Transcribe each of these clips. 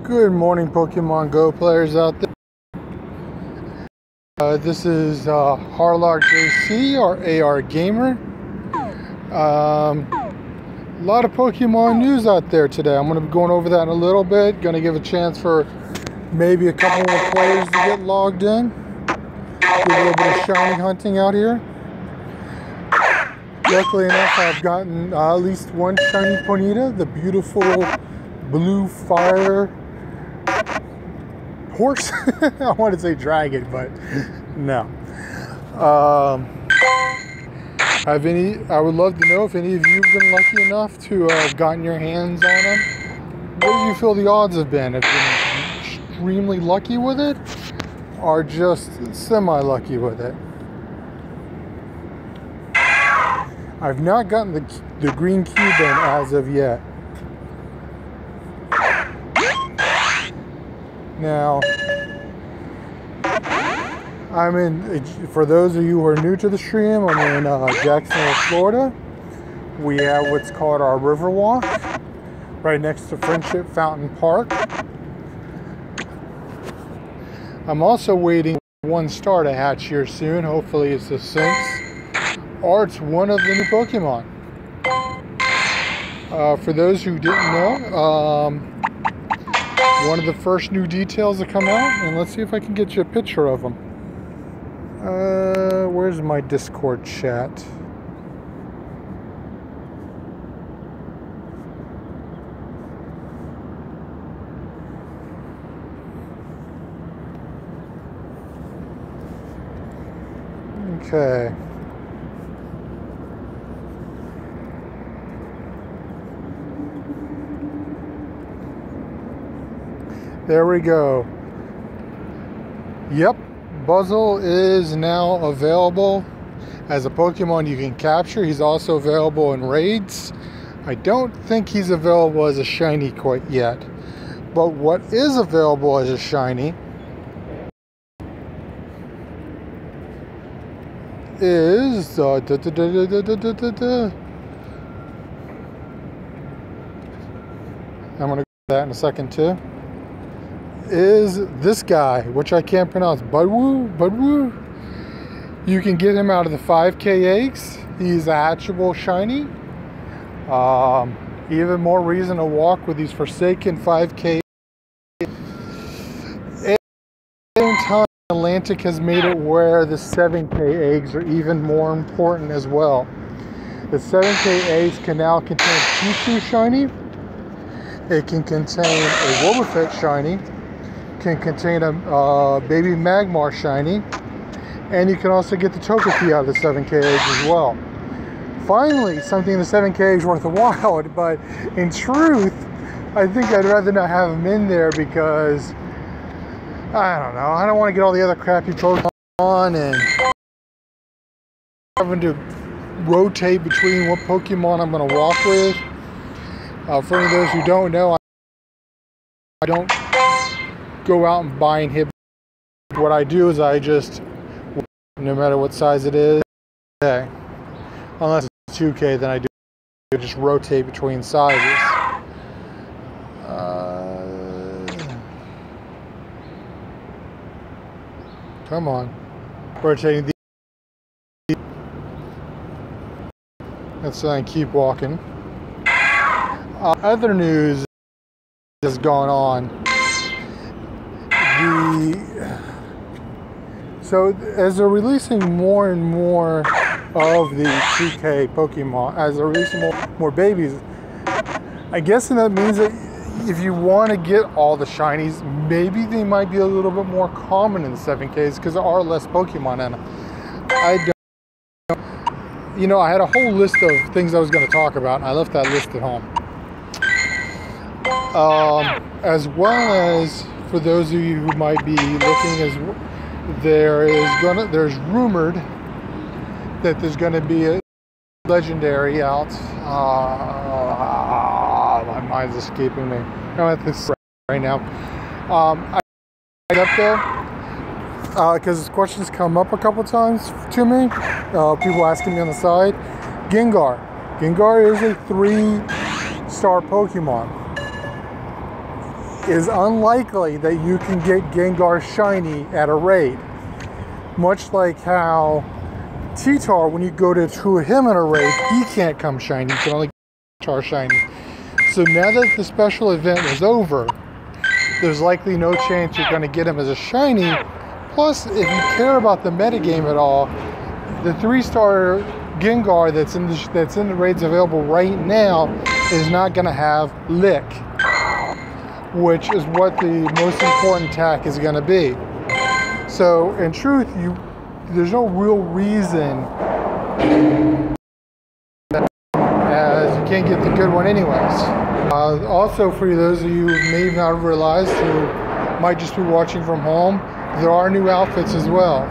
Good morning, Pokemon Go players out there. This is Harlock JC, or ARgamer. A lot of Pokemon news out there today. I'm going to be going over that in a little bit. Going to give a chance for maybe a couple more players to get logged in. Do a little bit of shiny hunting out here. Luckily enough, I've gotten at least one shiny Ponyta, the beautiful blue fire horse. I want to say dragon, but no. I would love to know if any of you have been lucky enough to have gotten your hands on them. What do you feel the odds have been? Have you been extremely lucky with it, or just semi-lucky with it? I've not gotten the green cube in as of yet. Now, for those of you who are new to the stream, I'm in Jacksonville, Florida. We have what's called our River Walk, right next to Friendship Fountain Park. I'm also waiting for one star to hatch here soon. Hopefully it's a Sinks, or it's one of the new Pokemon. For those who didn't know, one of the first new details that come out, and let's see if I can get you a picture of them. Where's my Discord chat? Okay. There we go. Yep, Buzzle is now available as a Pokemon you can capture. He's also available in raids. I don't think he's available as a shiny quite yet. But what is available as a shiny is I'm gonna go to that in a second too. Is this guy, which I can't pronounce, Budwoo. You can get him out of the 5K eggs. He's a hatchable shiny. Even more reason to walk with these forsaken 5K. At the same time, Atlantic has made it where the 7K eggs are even more important as well. The 7K eggs can now contain Pichu shiny. It can contain a Wobbuffet shiny. Can contain a baby Magmar shiny, and you can also get the Togepi out of the 7K eggs as well. Finally, something in the 7K eggs worth a while, but in truth, I think I'd rather not have them in there because, I don't know, I don't want to get all the other crappy Pokemon and having to rotate between what Pokemon I'm going to walk with. For any of those who don't know, I don't go out and buy and hit. What I do is I just, no matter what size it is, okay, unless it's 2K, then I do just rotate between sizes. Come on, rotating the. Let's keep walking. Other news has gone on. So as they're releasing more and more of the 2K Pokemon, as they're releasing more babies, I guess that means that if you want to get all the shinies, maybe they might be a little bit more common in the 7Ks because there are less Pokemon in them. I don't, I had a whole list of things I was going to talk about, and I left that list at home. As well as, for those of you who might be looking, there's rumored that there's going to be a legendary out. My mind's escaping me. I'm at this right now. I up there because this question's come up a couple times to me. People asking me on the side. Gengar. Gengar is a 3-star Pokemon. is unlikely that you can get Gengar shiny at a raid. Much like how T-Tar, when you go to him in a raid, he can't come shiny. You can only get T-Tar shiny. So now that the special event is over, there's likely no chance you're going to get him as a shiny. Plus, if you care about the metagame at all, the 3-star Gengar that's in the raids available right now is not going to have Lick, which is what the most important attack is going to be. So, in truth, there's no real reason, as you can't get the good one anyways. Also, for those of you who may not have realized, who might just be watching from home, there are new outfits as well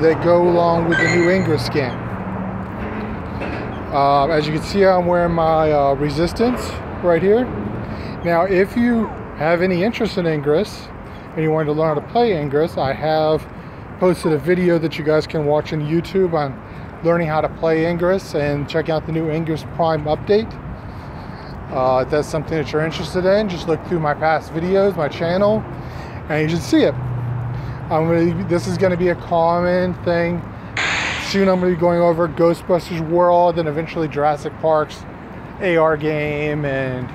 that go along with the new Ingress skin. As you can see, I'm wearing my Resistance right here. Now, if you have any interest in Ingress and you want to learn how to play Ingress, I have posted a video that you guys can watch on YouTube on learning how to play Ingress and check out the new Ingress Prime update. If that's something that you're interested in, just look through my past videos, my channel, and you should see it. This is going to be a common thing. Soon I'm going to be going over Ghostbusters World and eventually Jurassic Park's AR game and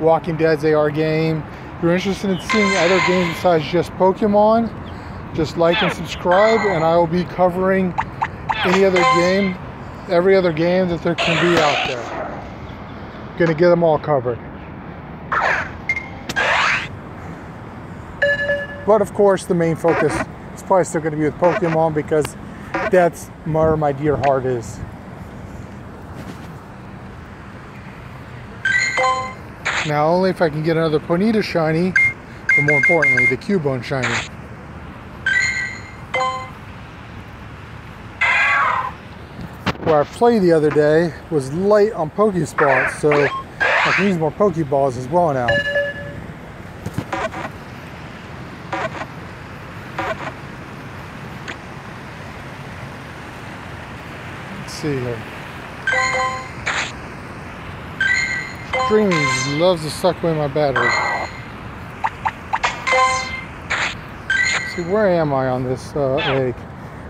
Walking Dead's AR game. If you're interested in seeing other games besides just Pokemon, just like and subscribe, and I will be covering any other game, every other game that there can be out there. Gonna get them all covered. But of course, the main focus is probably still going to be with Pokemon, because that's where my dear heart is. Now, only if I can get another Ponyta shiny, but more importantly, the Cubone shiny. Where I played the other day was light on Pokespots, so I can use more Pokeballs as well now. Let's see here. Streaming loves to suck away my battery. Let's see, where am I on this egg?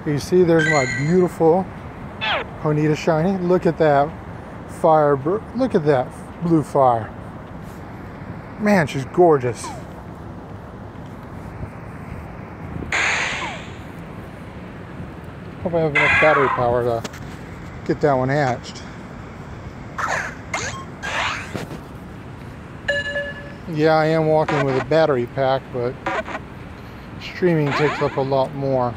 You see, there's my beautiful Ponyta shiny. Look at that fire. Look at that blue fire. Man, she's gorgeous. Hope I have enough battery power to get that one hatched. Yeah, I am walking with a battery pack, but streaming takes up a lot more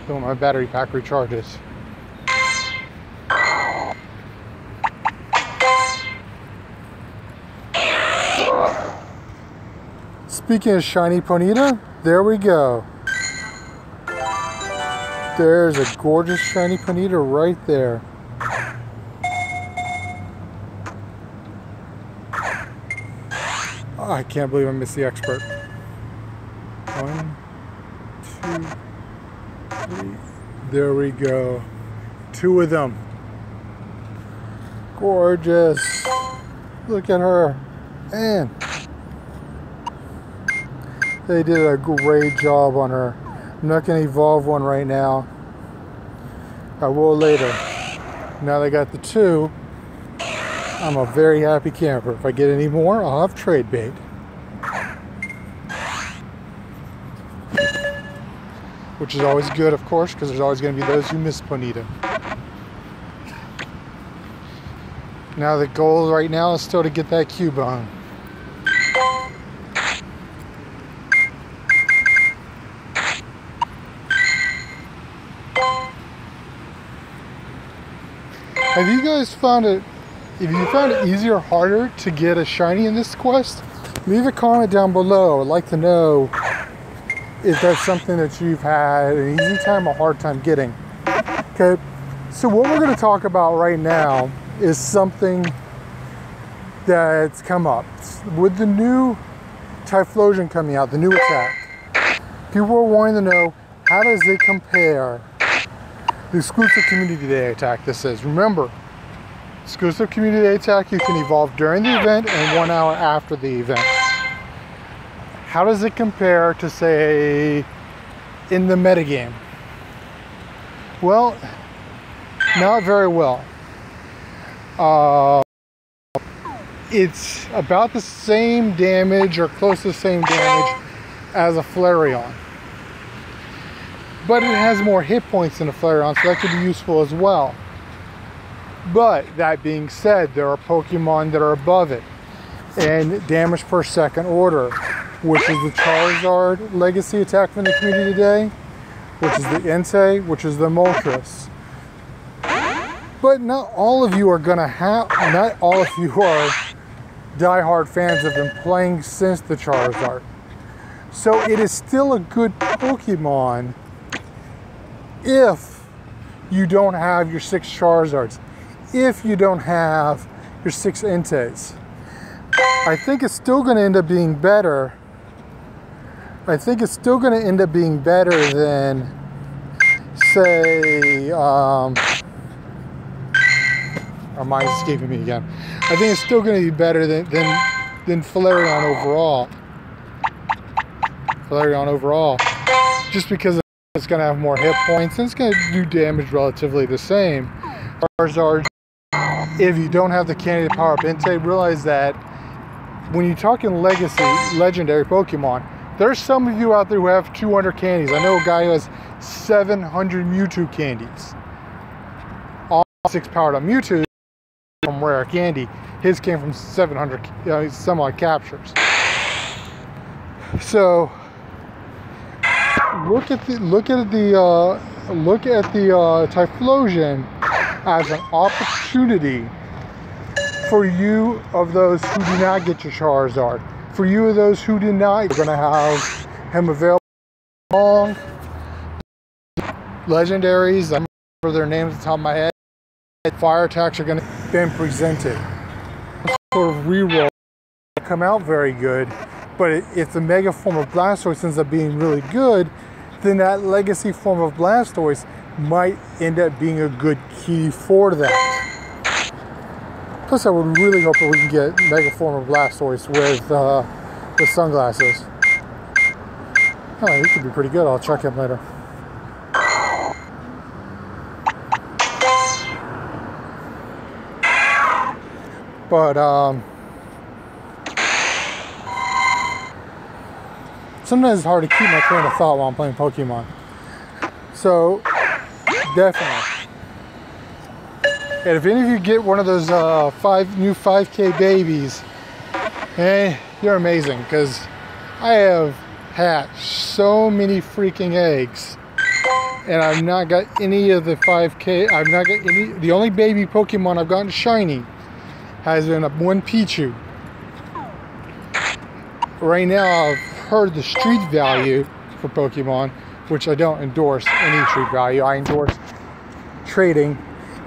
than when my battery pack recharges. Speaking of shiny Ponyta, there we go. There's a gorgeous shiny Ponyta right there. Oh, I can't believe I missed the expert. 1, 2, 3. There we go. 2 of them. Gorgeous. Look at her. And they did a great job on her. I'm not going to evolve one right now. I will later. Now they got the 2. I'm a very happy camper. If I get any more, I'll have trade bait. Which is always good, of course, because there's always going to be those who miss Ponyta. Now the goal right now is still to get that Cubone. Have you guys found it, if you found it easier or harder to get a shiny in this quest, leave a comment down below. I'd like to know if that's something that you've had an easy time or hard time getting. Okay, so what we're going to talk about right now is something that's come up. With the new Typhlosion coming out, the new attack, people are wanting to know, how does it compare? The exclusive Community Day attack this is. Remember, Exclusive community attack, you can evolve during the event and 1 hour after the event. How does it compare to, say, in the metagame? Well, not very well. It's about the same damage or close to the same damage as a Flareon. But it has more hit points than a Flareon, so that could be useful as well. But that being said, there are Pokemon that are above it. And damage per second order, which is the Charizard legacy attack from the community today, which is the Entei, which is the Moltres. But not all of you are gonna have, not all of you are diehard fans have been playing since the Charizard. So it is still a good Pokemon if you don't have your 6 Charizards, if you don't have your 6 Enteis. I think it's still going to end up being better. I think it's still going to end up being better than, say, our mind's escaping me again. I think it's still going to be better than Flareon overall. Flareon overall. Just because it's going to have more hit points and it's going to do damage relatively the same. Charizard, if you don't have the candy to power up Entei, realize that when you're talking legacy, legendary Pokemon, there's some of you out there who have 200 candies. I know a guy who has 700 Mewtwo candies. All 6 powered up Mewtwo from rare candy. His came from 700 some odd captures. So look at the Typhlosion as an opportunity for you of those who do not get your Charizard. For you of those who do not, you're going to have him available long legendaries. I remember their names off the top of my head. Fire attacks are going to be presented. Sort of reroll come out very good, but if the mega form of Blastoise ends up being really good, then that legacy form of Blastoise might end up being a good key for that. Plus, I would really hope that we can get mega form of Blastoise with sunglasses. Oh, he could be pretty good. I'll check him later. But sometimes it's hard to keep my train of thought while I'm playing Pokemon. So, definitely. And if any of you get one of those new 5K babies, you're amazing, because I have hatched so many freaking eggs, and I've not got any of the 5K. I've not got any. The only baby Pokemon I've gotten shiny has been one Pichu. Right now, I've heard the street value for Pokemon, which I don't endorse any street value. I endorse trading.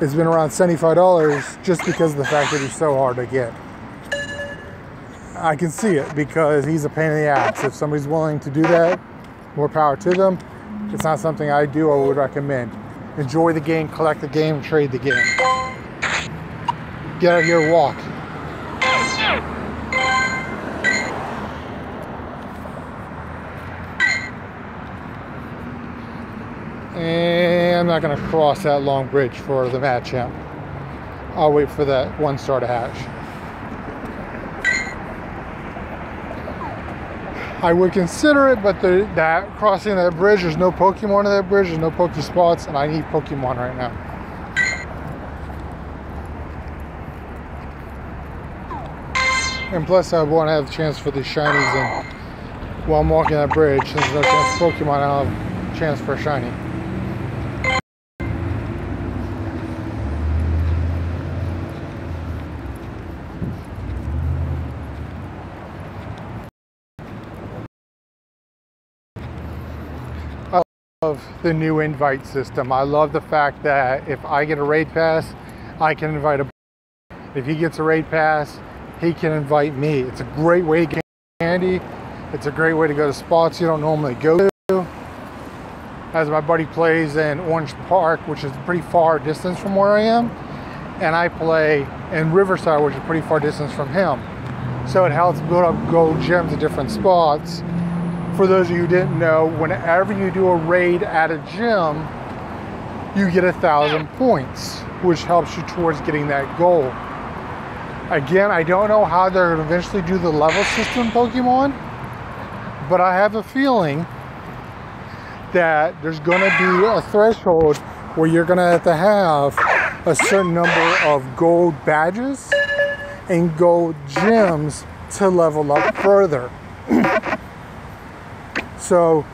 It's been around $75 just because of the fact that he's so hard to get. I can see it because he's a pain in the ass. If somebody's willing to do that, more power to them. It's not something I do or would recommend. Enjoy the game, collect the game, trade the game. Get out here, walk. And I'm not going to cross that long bridge for the Machamp. I'll wait for that 1-star to hatch. I would consider it, but that crossing that bridge, there's no Pokemon on that bridge, there's no Pokespots, and I need Pokemon right now. And plus, I want to have a chance for these shinies, and while I'm walking that bridge, since there's no chance for Pokemon, I'll have a chance for a shiny. I love the new invite system. I love the fact that if I get a raid pass, I can invite a. If he gets a raid pass, he can invite me. It's a great way to get candy. It's a great way to go to spots you don't normally go to. As my buddy plays in Orange Park, which is a pretty far distance from where I am, and I play in Riverside, which is a pretty far distance from him. So it helps build up gold gems at different spots. For those of you who didn't know, whenever you do a raid at a gym, you get 1,000 points, which helps you towards getting that gold. Again, I don't know how they're going to eventually do the level system Pokemon, but I have a feeling that there's going to be a threshold where you're going to have a certain number of gold badges and gold gems to level up further. So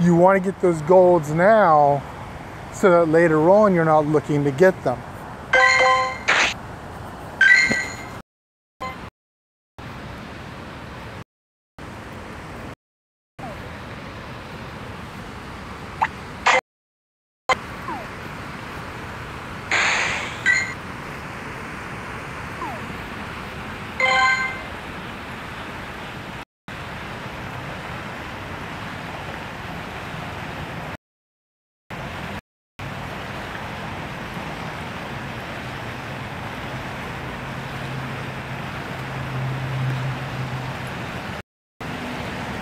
you want to get those golds now so that later on you're not looking to get them.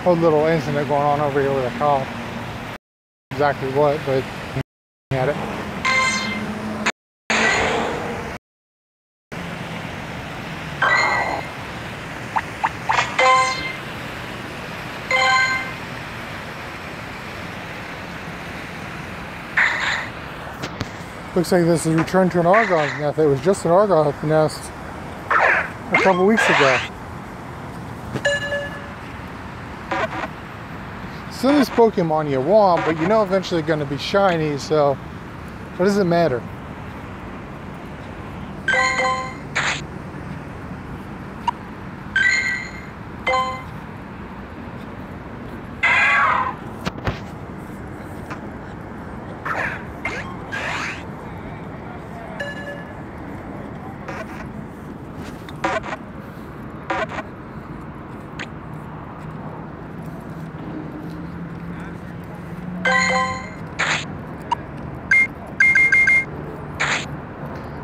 A little incident going on over here with a cop. Exactly what, but at it. Looks like this is returned to an Argon nest. It was just an Argon nest a couple weeks ago. Some of this Pokemon you want, but you know eventually going to be shiny, so what does it matter?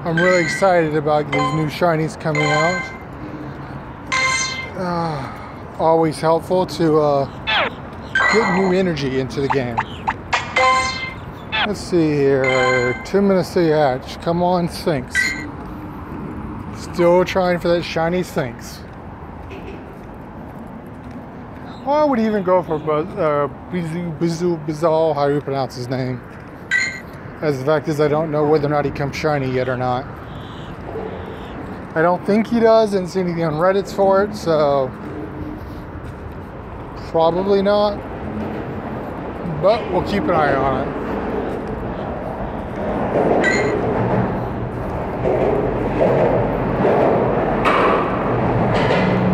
I'm really excited about these new shinies coming out. Always helpful to get new energy into the game. Let's see here. 2 minutes to hatch. Come on, Sphinx. Still trying for that shiny Sphinx. I would even go for Bizal, how do you pronounce his name? As the fact is, I don't know whether or not he comes shiny yet or not. I don't think he does. Didn't see anything on Reddit for it, so probably not. But we'll keep an eye on it.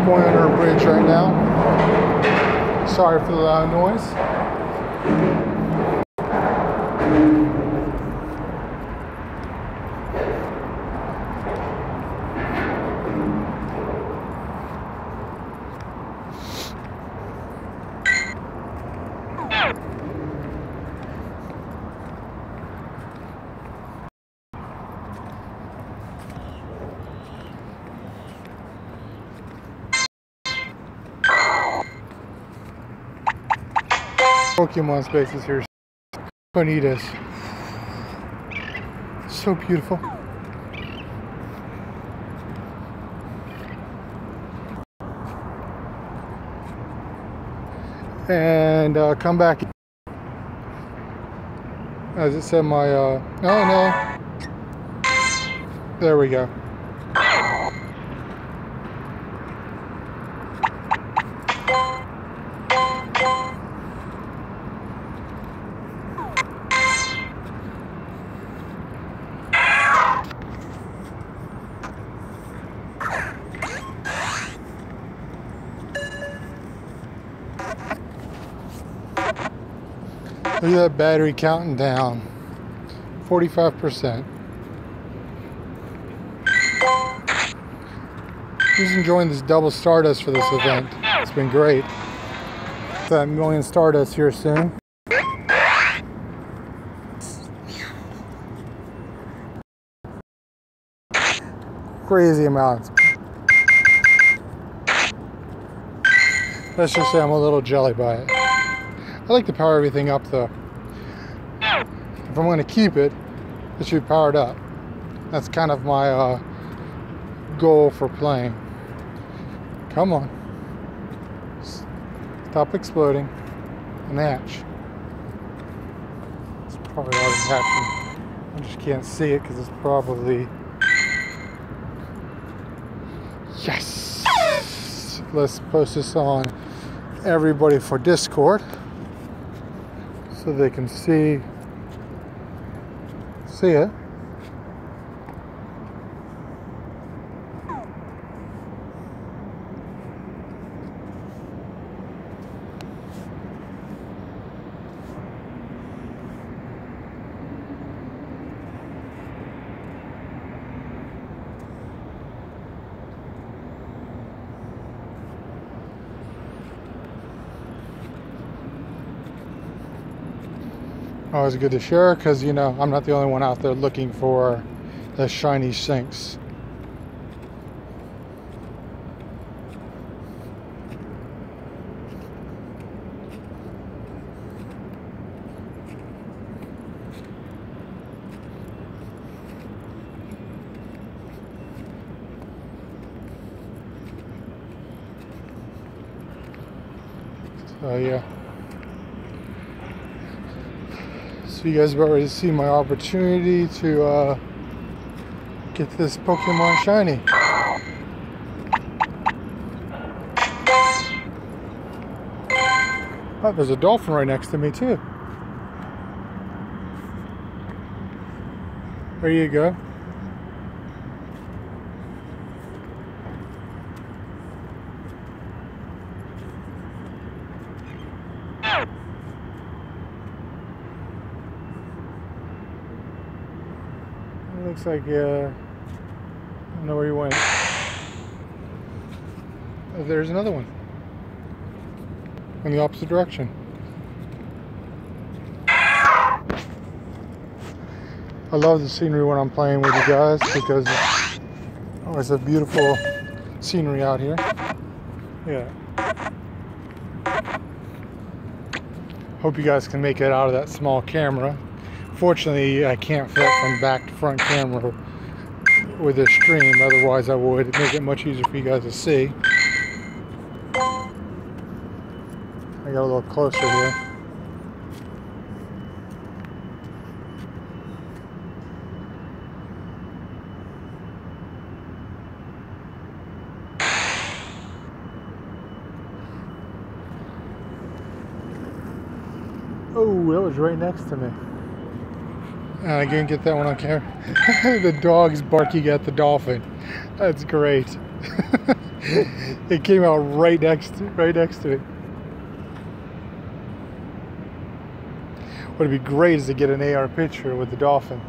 Going under a bridge right now. Sorry for the loud noise. Pokemon spaces here. Bonitas. So beautiful. And come back. As it said, my oh no. There we go. Look at that battery counting down. 45%. Who's enjoying this double Stardust for this event? It's been great. That million Stardust here soon. crazy amounts. Let's just say I'm a little jelly by it. I like to power everything up though. If I'm going to keep it, it should be powered up. That's kind of my goal for playing. Come on. Stop exploding and hatch. It's probably already hatching. I just can't see it because it's probably... Yes! Let's post this on everybody for Discord so they can see it. Always good to share because, you know, I'm not the only one out there looking for the shiny sinks. So yeah. So you guys have already seen my opportunity to get this Pokemon shiny. Oh, there's a dolphin right next to me too. There you go. Looks like, I don't know where he went. Oh, there's another one. In the opposite direction. I love the scenery when I'm playing with you guys because it's a beautiful scenery out here. Yeah. Hope you guys can make it out of that small camera. Fortunately, I can't fit from back to front camera with this stream, otherwise I would make it much easier for you guys to see. I got a little closer here. Oh, that was right next to me. I didn't get that one on camera. The dog's barking at the dolphin. That's great. It came out right next to me. What would be great is to get an AR picture with the dolphin.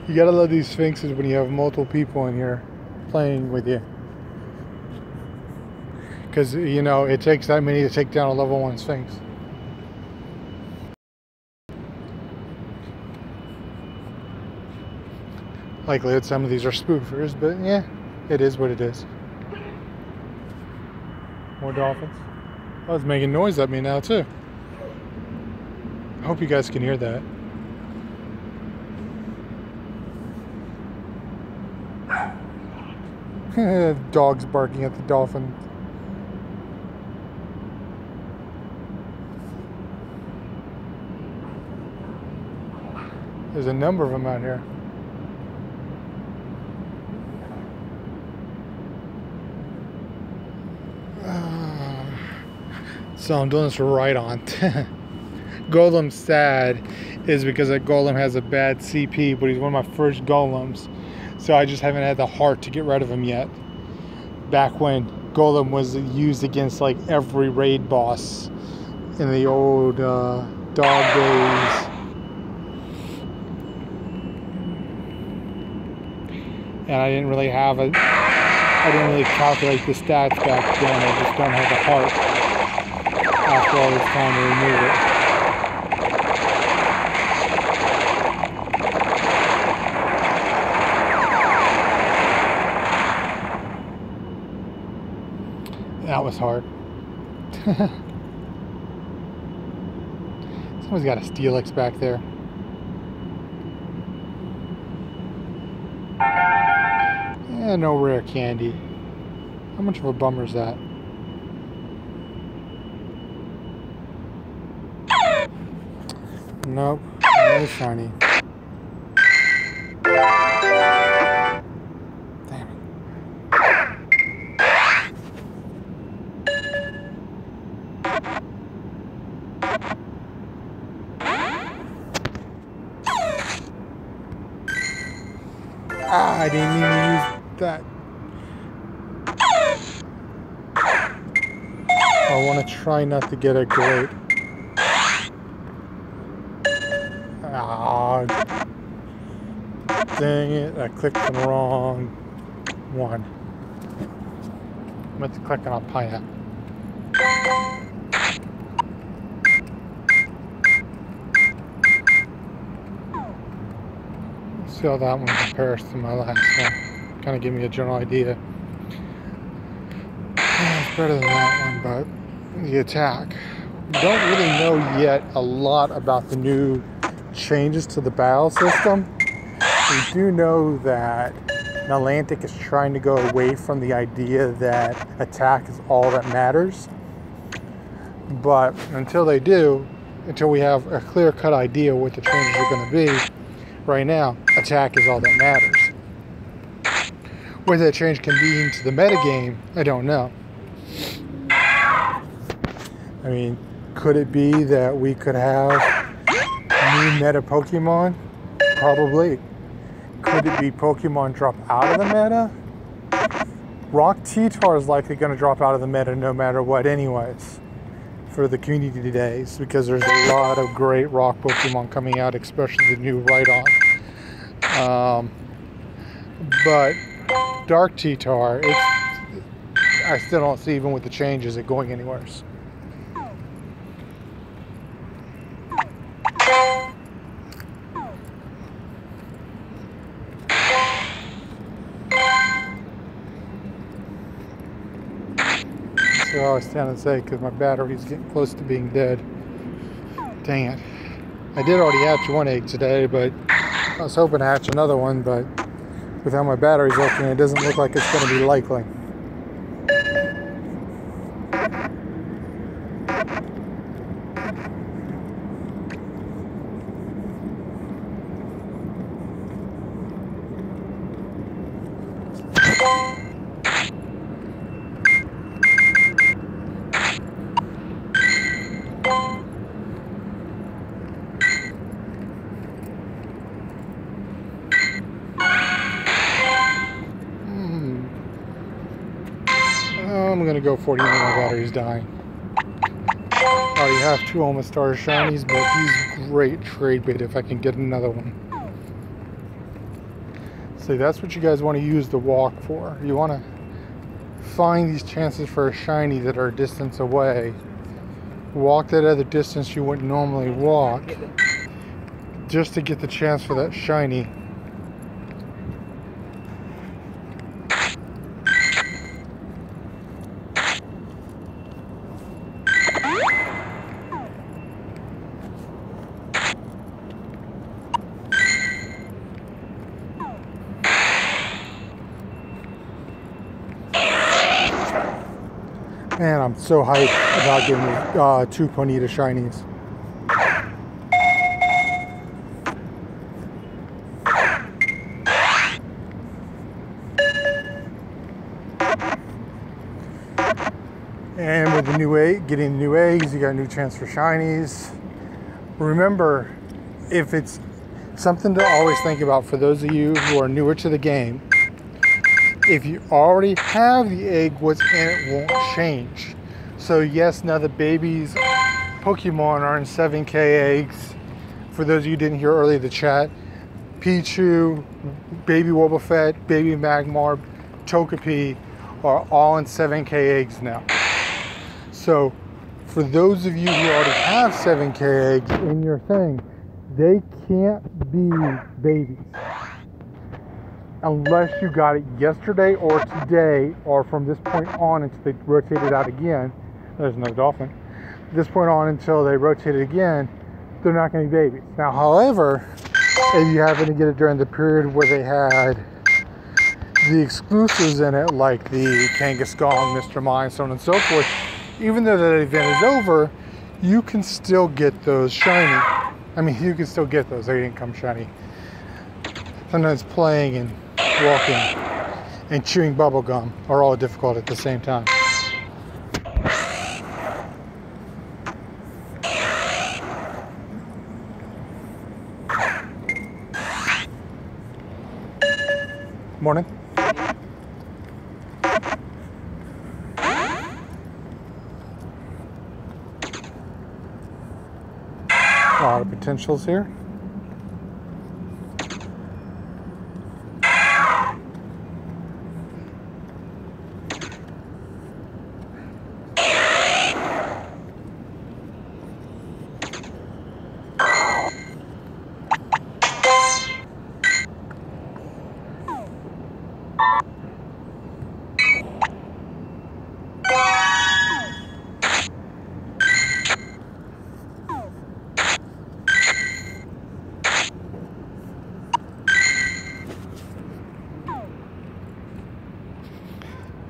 You gotta love these sphinxes when you have multiple people in here playing with you. Because, you know, it takes that many to take down a level 1 Sphinx. Likely that some of these are spoofers, but yeah, it is what it is. More dolphins. Oh, it's making noise at me now too. I hope you guys can hear that. Dogs barking at the dolphin. There's a number of them out here. So I'm doing this right on. Golem's sad is because that Golem has a bad CP, but he's one of my first Golems. So I just haven't had the heart to get rid of him yet. Back when Golem was used against like every raid boss in the old dog days. And I didn't really calculate the stats back then. I just don't have the heart after all this time to remove it. That was hard. Someone's got a Steelix back there. Yeah, no rare candy. How much of a bummer is that? Nope, no shiny. Damn it. Ah, I didn't mean to use that. I want to try not to get a great. Ah, dang it, I clicked the wrong one. I meant to click on a pineapple. See how that one compares to my last one. Kind of give me a general idea. It's better than that one, but the attack. We don't really know yet a lot about the new changes to the battle system. We do know that Niantic is trying to go away from the idea that attack is all that matters. But until they do, until we have a clear-cut idea what the changes are going to be, right now, attack is all that matters. What that change can be into the metagame, I don't know. I mean, could it be that we could have new meta Pokemon? Probably. Could it be Pokemon drop out of the meta? Rock T-Tar is likely going to drop out of the meta no matter what anyways for the community days, because there's a lot of great rock Pokemon coming out, especially the new Rhydon. But Dark T-Tar, I still don't see, even with the changes, it going anywhere. So I was standing to say, because my battery's getting close to being dead. Dang it. I did already hatch one egg today, but I was hoping to hatch another one, but with how my battery's looking, it doesn't look like it's going to be likely. I'm gonna go 40 when my battery's dying. I already have 2 Omastar shinies, but he's great trade bait if I can get another one. See, that's what you guys want to use the walk for. You want to find these chances for a shiny that are a distance away. Walk that other distance you wouldn't normally walk, just to get the chance for that shiny. Man, I'm so hyped about getting 2 Ponyta shinies. And with the new egg, getting the new eggs, you got a new chance for shinies. Remember, if it's something to always think about for those of you who are newer to the game, if you already have the egg, what's in it won't change. So yes, now the babies Pokemon are in 7K eggs. For those of you who didn't hear earlier the chat, Pichu, baby Wobbuffet, baby Magmar, Togepi are all in 7K eggs now. So for those of you who already have 7K eggs in your thing, they can't be babies. unless you got it yesterday or today, or from this point on until they rotate it out again. There's no dolphin. This point on until they rotate it again, they're not going to be babies. Now, however, if you happen to get it during the period where they had the exclusives in it, like the Kangaskhan, Mr. Mime, so on and so forth, even though that event is over, you can still get those shiny. I mean, you can still get those. They didn't come shiny. Sometimes playing and walking and chewing bubble gum are all difficult at the same time. Morning. A lot of potentials here.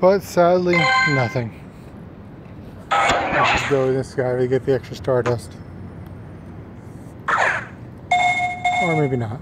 But sadly, nothing. I'll just go with this guy to get the extra stardust. Or maybe not.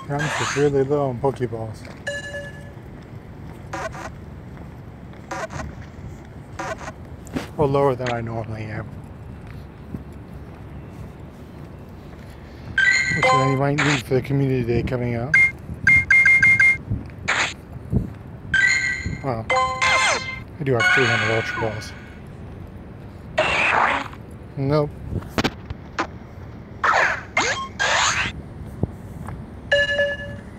I'm just really low on Pokeballs. Or lower than I normally am. Which then you might need for the community day coming up. Well, I do have 300 Ultra Balls. Nope.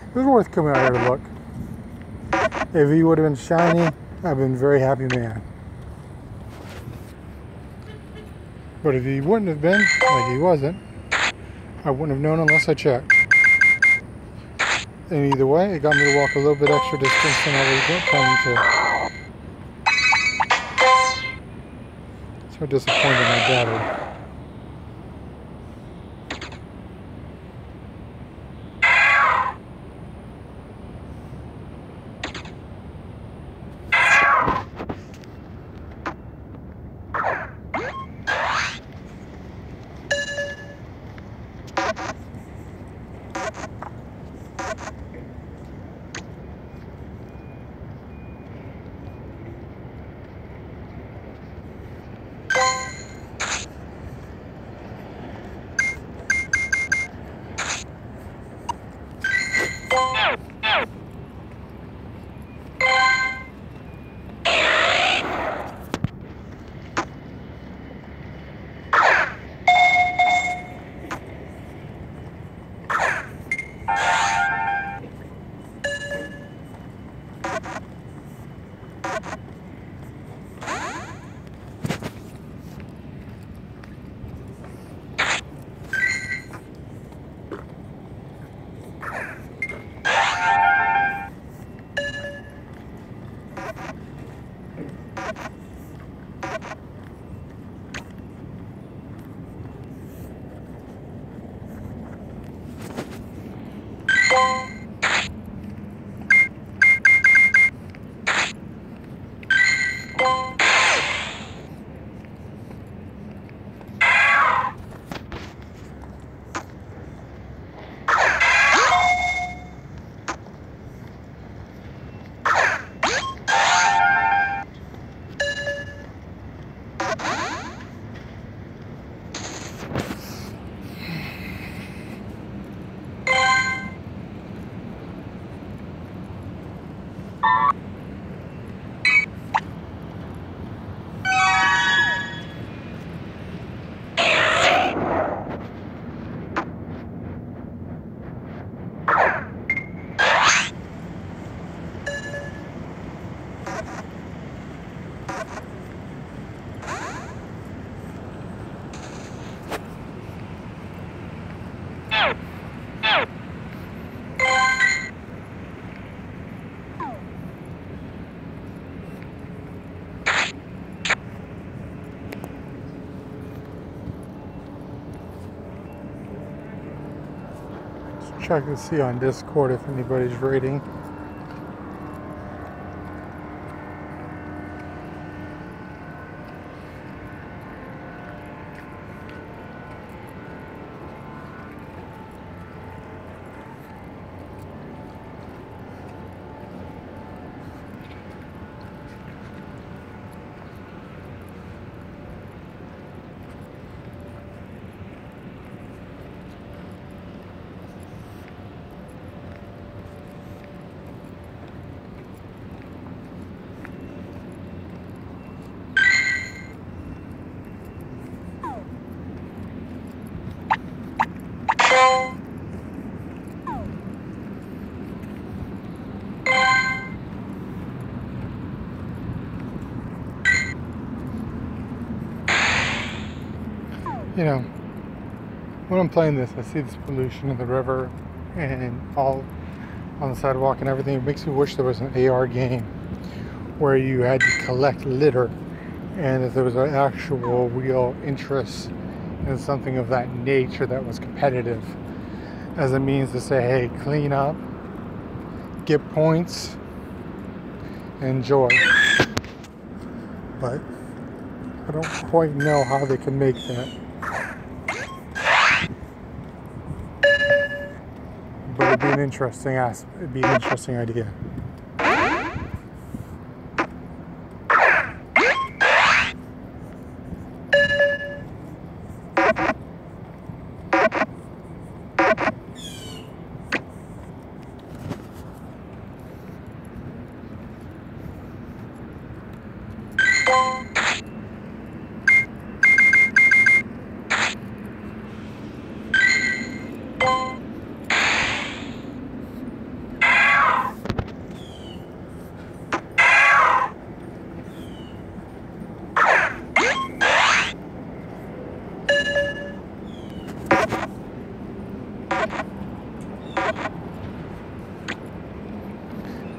It was worth coming out here to look. If he would have been shiny, I've been a very happy man. But if he wouldn't have been, like he wasn't, I wouldn't have known unless I checked. And either way, it got me to walk a little bit extra distance than I was planning to. So disappointed in my battery. Check to see on Discord if anybody's rating. You know, when I'm playing this, I see this pollution in the river and all on the sidewalk and everything. It makes me wish there was an AR game where you had to collect litter and that there was an actual real interest in something of that nature that was competitive as a means to say, hey, clean up, get points, enjoy. But I don't quite know how they can make that. But it'd be an interesting idea.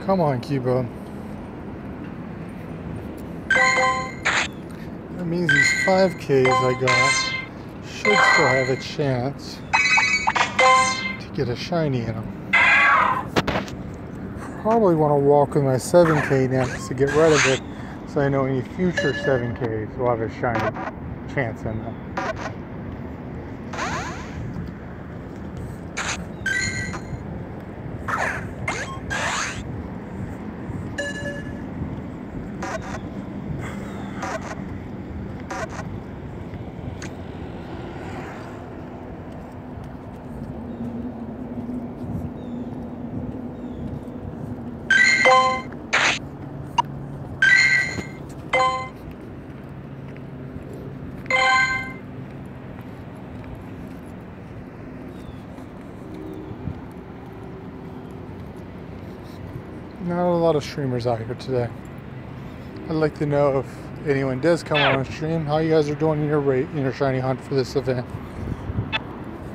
Come on, Cuba. That means these 5Ks I got should still have a chance to get a shiny in them. Probably want to walk with my 7K next to get rid of it, so I know any future 7Ks will have a shiny chance in them. Not a lot of streamers out here today. I'd like to know if anyone does come on stream, how you guys are doing in your shiny hunt for this event.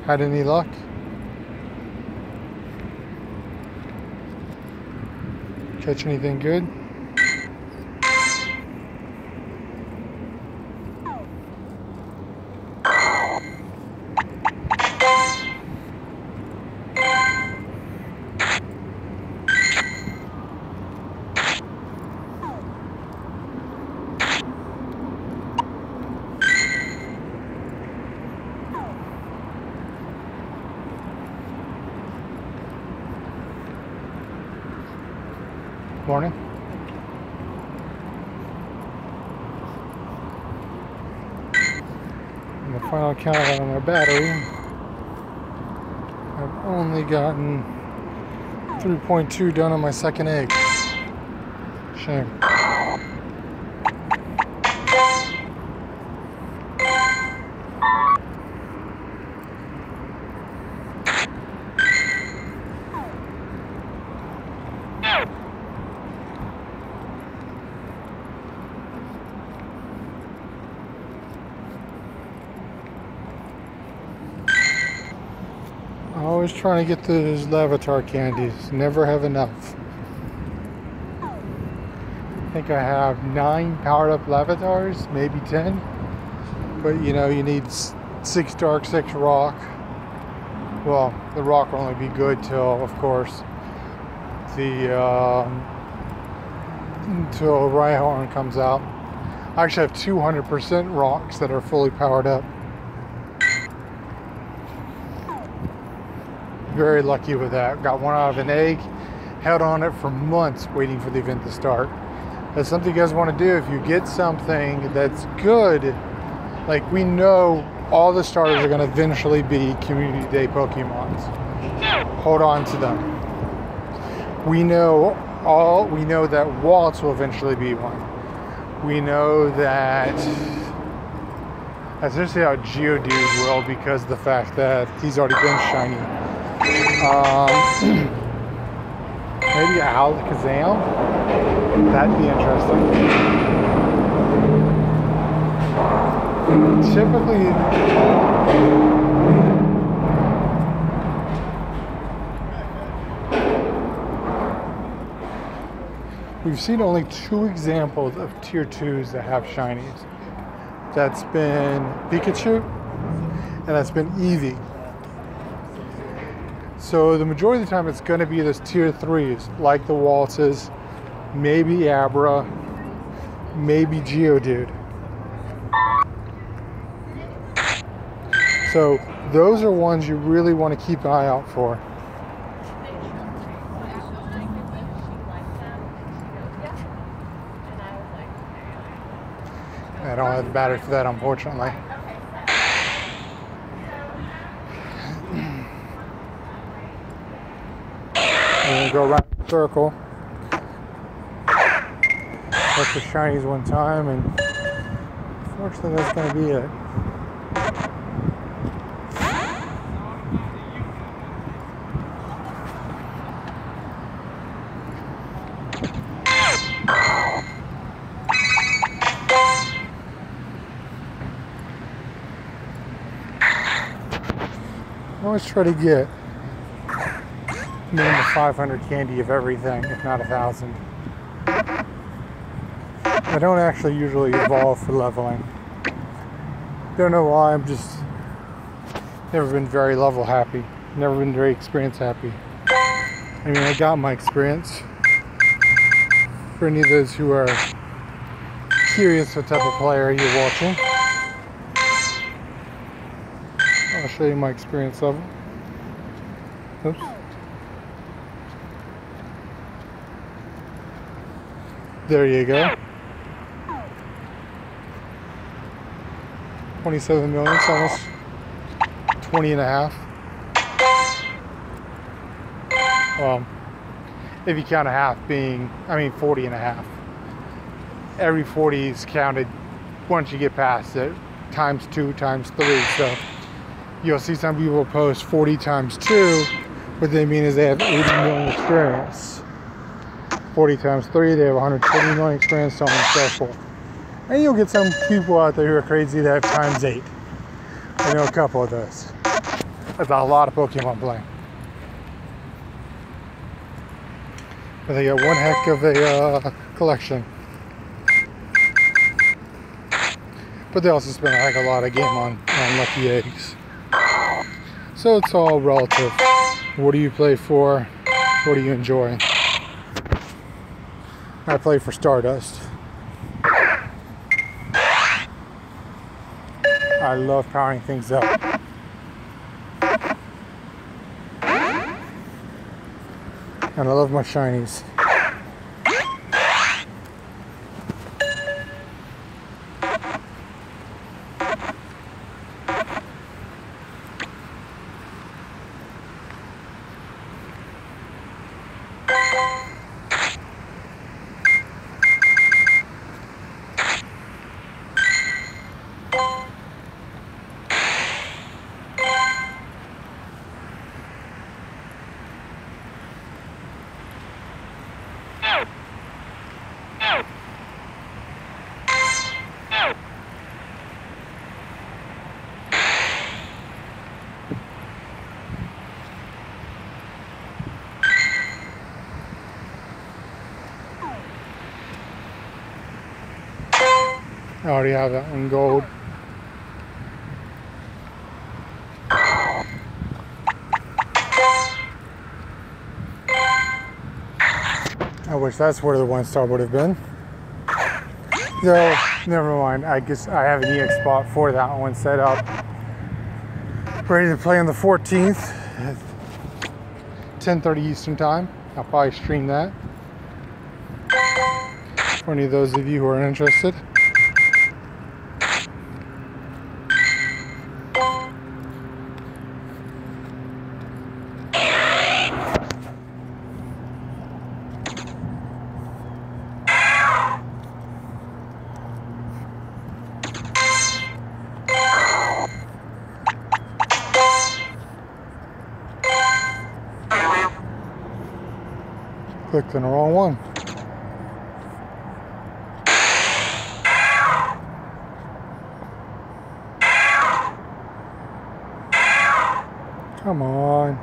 Had any luck? Catch anything good? Morning. And the final count on my battery, I've only gotten 3.2 done on my second egg. Shame. Always trying to get those Lavatar candies. Never have enough. I think I have 9 powered up Lavatars, maybe 10. But you know, you need 6 dark, 6 rock. Well, the rock will only be good till, of course, until Rhyhorn comes out. I actually have 200% rocks that are fully powered up. Very lucky with that. Got one out of an egg, held on it for months waiting for the event to start. That's something you guys want to do. If you get something that's good, like we know all the starters are going to eventually be Community Day Pokemons. Hold on to them. We know that Waltz will eventually be one. We know that especially how Geodude will, because of the fact that he's already been shiny. Maybe Alakazam? That'd be interesting. Typically, we've seen only 2 examples of tier 2s that have shinies. That's been Pikachu and that's been Eevee. So the majority of the time it's going to be those tier 3s, like the Waltzes, maybe Abra, maybe Geodude. So those are ones you really want to keep an eye out for. I don't have the battery for that, unfortunately. And go around the circle. That's the shinies one time, and unfortunately that's going to be it. I always try to get minimum 500 candy of everything, if not 1,000. I don't actually usually evolve for leveling. Don't know why, I'm just never been very level happy. Never been very experience happy. I mean, I got my experience. For any of those who are curious what type of player you're watching, I'll show you my experience level. Oops. There you go. 27 million, it's almost 20 and a half. Well, if you count a half being, 40 and a half. Every 40 is counted once you get past it, times 2, times 3. So you'll see some people post 40 times 2. What they mean is they have 80 million experience. 40 times 3, they have 120 million experience, so on and so forth. And you'll get some people out there who are crazy that have times 8. I know a couple of those. That's a lot of Pokemon playing. But they got one heck of a collection. But they also spend a heck of a lot of game on lucky eggs. So it's all relative. What do you play for? What do you enjoy? I play for Stardust. I love powering things up. And I love my shinies. I already have that one gold. wish that's where the 1-star would have been. So, never mind. I guess I have an EX spot for that one set up. Ready to play on the 14th at 10:30 Eastern time. I'll probably stream that for any of those of you who are interested. Clicked on the wrong one. Come on.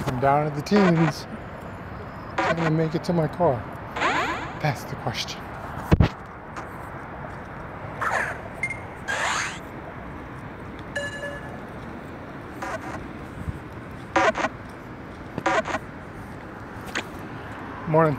I'm down at the teens. Can I make it to my car? That's the question. Morning.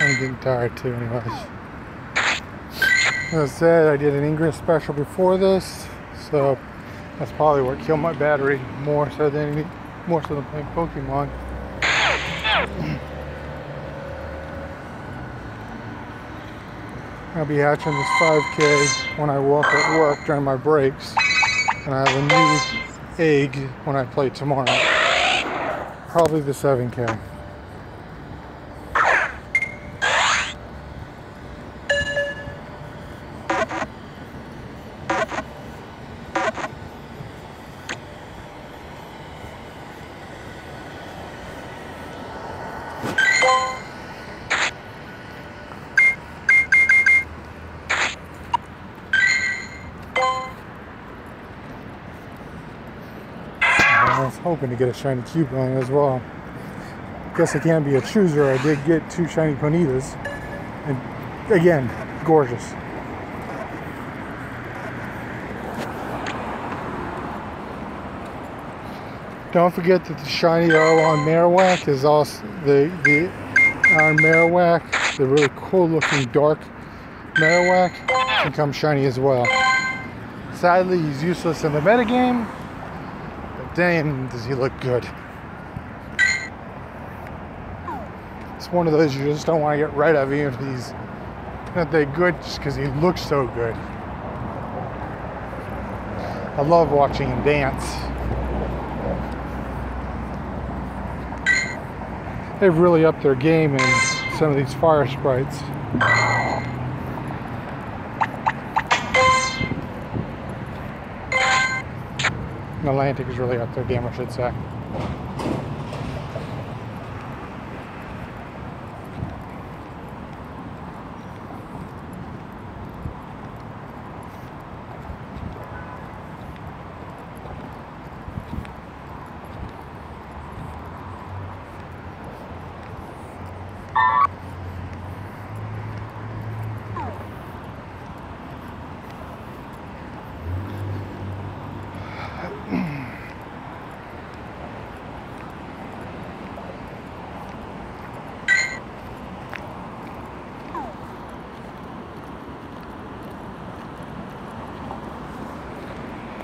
I'm getting tired too anyways. As I said, I did an Ingress special before this, so that's probably what killed my battery more so than playing Pokemon. I'll be hatching this 5K when I walk at work during my breaks, and I have a new egg when I play tomorrow. Probably the 7K. I was hoping to get a shiny Cubone as well. Guess I can't be a chooser. I did get 2 shiny Ponytas. And again, gorgeous. Don't forget that the shiny on Marowak is also the Iron Marowak, the really cool looking dark Marowak, can come shiny as well. Sadly, he's useless in the metagame, but damn does he look good. It's one of those you just don't want to get rid of, even if he's not that good, just because he looks so good. I love watching them dance. They've really upped their game in some of these fire sprites. Atlantic has really upped their game, I should say.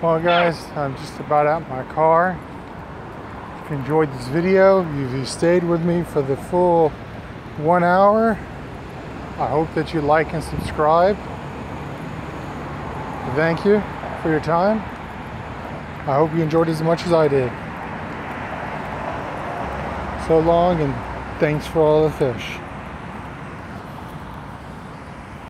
Well guys, I'm just about out in my car. If you enjoyed this video, if you stayed with me for the full 1 hour, I hope that you like and subscribe. Thank you for your time. I hope you enjoyed as much as I did. So long, and thanks for all the fish.